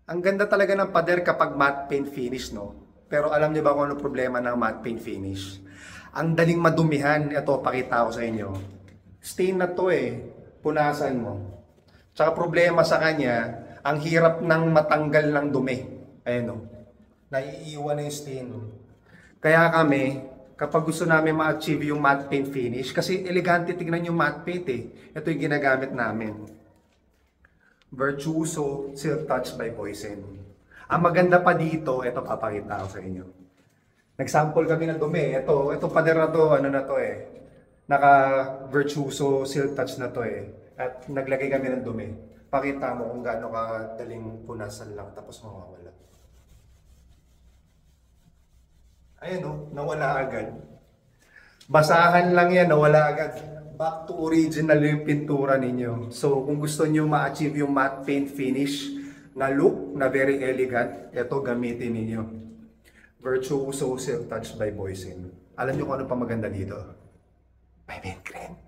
Ang ganda talaga ng pader kapag matte paint finish, no? Pero alam niyo ba kung ano problema ng matte paint finish? Ang daling madumihan. Ito, pakita ko sa inyo. Stain na to eh. Punasan mo. Tsaka problema sa kanya, ang hirap ng matanggal ng dumi. Ayan o. Naiiwan na yung stain. Kaya kami, kapag gusto namin ma-achieve yung matte paint finish, kasi elegante tignan yung matte paint eh. Ito yung ginagamit namin. Virtuoso Silk Touch by Poison. Ang maganda pa dito, ito papakita ko sa inyo. Nag-sample kami ng dumi. Ito pader na to, ano na to eh. Naka Virtuoso Silk Touch na to eh. At naglagay kami ng dumi. Pakita mo kung gaano ka daling punasan lang tapos mawawala. Ayan o, nawala agad. Basahan lang yan, nawala agad. Back to original yung pintura ninyo. So, kung gusto nyo ma-achieve yung matte paint finish na look, na very elegant, ito gamitin ninyo. Virtuoso Silk Touch by Poison. Alam nyo kung ano pa maganda dito? May mint cream.